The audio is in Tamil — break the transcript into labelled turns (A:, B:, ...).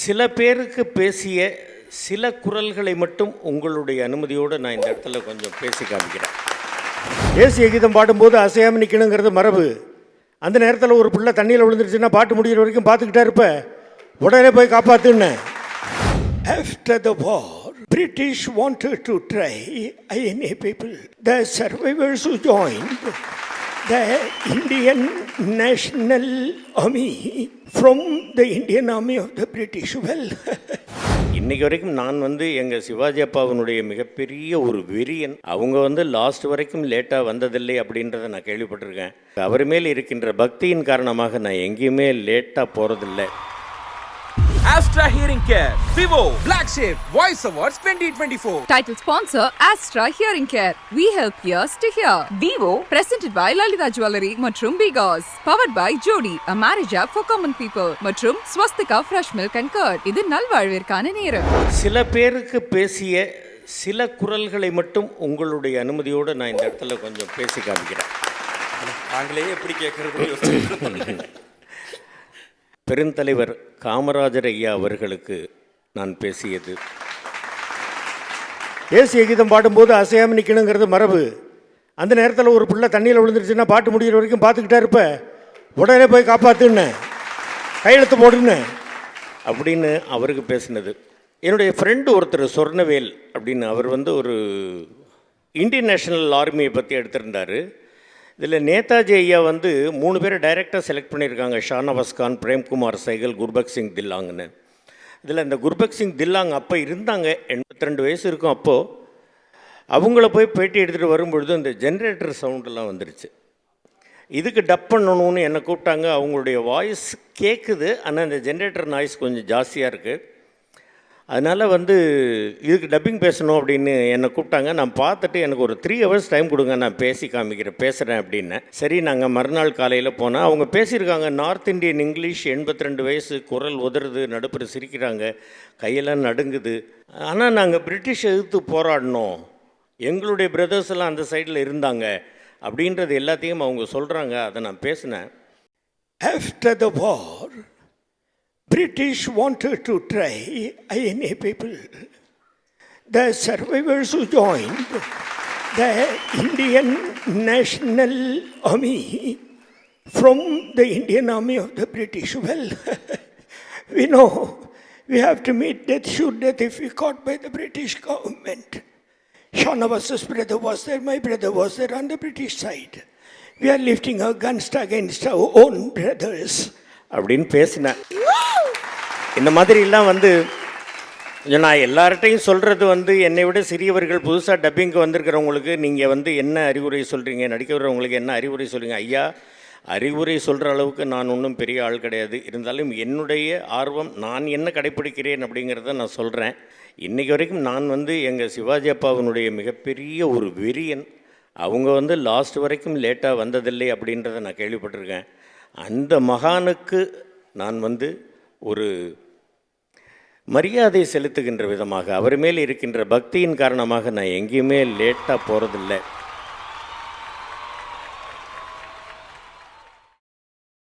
A: சில பேருக்கு பேசிய சில குரல்களை மட்டும் உங்களுடைய அனுமதியோடு நான் இந்த இடத்துல கொஞ்சம் பேசி காமிக்கிறேன். தேசிய கீதம் பாடும்போது அசையாமல் நிற்கணுங்கிறது மரபு. அந்த நேரத்தில் ஒரு பிள்ளை தண்ணியில் விழுந்துருச்சுன்னா பாட்டு முடிகிற வரைக்கும் பார்த்துக்கிட்டே இருப்ப, உடனே போய் காப்பாற்றுன்னு. After the war, British wanted to try INA people. The survivors who joined the Indian National Army from the Indian Army of the British. Well, இன்னைக்கு வரைக்கும் நான் எங்கள் சிவாஜி அப்பாவினுடைய மிகப்பெரிய ஒரு வெறியன். அவங்க லாஸ்ட் வரைக்கும் லேட்டாக வந்ததில்லை அப்படின்றத நான் கேள்விப்பட்டிருக்கேன். அவர் மேல் இருக்கின்ற பக்தியின் காரணமாக நான் எங்கேயுமே லேட்டாக போகிறதில்லை.
B: Astra Hearing Care, Vivo, Black Sheep, Voice Awards 2024.
C: Title sponsor Astra Hearing Care. We help ears to hear. Vivo, presented by Lalita Jewelry மற்றும் Bigos. Powered by Jodi, a marriage app for common people. மற்றும் Swastika Fresh Milk and Curd. இது நல்வாழ்விற்கான நேரம்.
A: சில பேருக்கு பேசிய சில குரல்களை மட்டும் உங்களுடைய அனுமதியோடு நான் இந்த இடத்துல கொஞ்சம் பேசி காமிக்கிறேன்.
B: நாங்களே எப்படி கேட்கறது?
A: பெருந்தலைவர் காமராஜர் ஐயா அவர்களுக்கு நான் பேசியது. தேசிய கீதம் பாடும்போது அசையாமல் நிற்கணுங்கிறது மரபு. அந்த நேரத்தில் ஒரு பிள்ளை தண்ணியில் விழுந்துருச்சுன்னா பாட்டு முடிகிற வரைக்கும் பார்த்துக்கிட்டே இருப்ப, உடனே போய் காப்பாற்றுன்னு, கையெழுத்து போடுன்னு அப்படின்னு அவருக்கு பேசினது. என்னுடைய ஃப்ரெண்டு ஒருத்தர் சொர்ணவேல் அப்படின்னு அவர் ஒரு இந்தியன் நேஷனல் ஆர்மியை பற்றி எடுத்திருந்தார். இதில் நேதாஜி ஐயா 3 பேரை டைரெக்டாக செலக்ட் பண்ணியிருக்காங்க. ஷானவாஸ் கான், பிரேம்குமார் சைகல், குர்பக்த் சிங் தில்லாங்னு. இதில் இந்த குர்பக்த் சிங் தில்லாங் அப்போ இருந்தாங்க, 82 வயசு இருக்கும். அப்போது அவங்கள போய் பேட்டி எடுத்துகிட்டு வரும்பொழுது இந்த ஜென்ரேட்டர் சவுண்டெல்லாம் வந்துருச்சு. இதுக்கு டப் பண்ணணும்னு என்னை கூப்பிட்டாங்க. அவங்களுடைய வாய்ஸ் கேட்குது, ஆனால் இந்த ஜென்ரேட்டர் நாய்ஸ் கொஞ்சம் ஜாஸ்தியாக இருக்குது. அதனால் இதுக்கு டப்பிங் பேசணும் அப்படின்னு என்னை கூப்பிட்டாங்க. நான் பார்த்துட்டு எனக்கு ஒரு 3 hours டைம் கொடுங்க, நான் பேசுகிறேன் அப்படின்னேன். சரி, நாங்கள் மறுநாள் காலையில் போனால் அவங்க பேசியிருக்காங்க நார்த் இந்தியன் இங்கிலீஷ். 82 வயசு, குரல் உதறுது, நடுப்புற சிரிக்கிறாங்க, கையெல்லாம் நடுங்குது. ஆனால் நாங்கள் பிரிட்டிஷ் எதிர்த்து போராடினோம், எங்களுடைய பிரதர்ஸ் எல்லாம் அந்த சைடில் இருந்தாங்க அப்படின்றது எல்லாத்தையும் அவங்க சொல்கிறாங்க. அதை நான் பேசினேன். After the war, British wanted to try INA people. The survivors who joined the Indian National Army from the Indian Army of the British. Well, we know we have to meet death, shoot death if we caught by the British government. Shanawas's brother was there, my brother was there on the British side. We are lifting our guns against our own brothers. அப்படின்னு பேசினேன். இந்த மாதிரிலாம் நான் எல்லார்ட்டையும் சொல்கிறது என்னை விட சிறியவர்கள் புதுசாக டப்பிங்க்கு வந்திருக்கிறவங்களுக்கு நீங்கள் என்ன அறிவுரை சொல்கிறீங்க, நடிக்க வர்றவங்களுக்கு என்ன அறிவுரை சொல்கிறீங்க? ஐயா, அறிவுரை சொல்கிற அளவுக்கு நான் ஒன்றும் பெரிய ஆள் கிடையாது. இருந்தாலும் என்னுடைய ஆர்வம், நான் என்ன கடைப்பிடிக்கிறேன் அப்படிங்கிறத நான் சொல்கிறேன். இன்றைக்கி வரைக்கும் நான் எங்கள் சிவாஜி அப்பாவினுடைய மிகப்பெரிய ஒரு வெறியன். அவங்க லாஸ்ட் வரைக்கும் லேட்டாக வந்ததில்லை அப்படின்றத நான் கேள்விப்பட்டிருக்கேன். அந்த மகானுக்கு நான் ஒரு மரியாதை செலுத்துகின்ற விதமாக, அவர் மேல் இருக்கின்ற பக்தியின் காரணமாக நான் எங்கேயுமே லேட்டாக போகிறதில்லை.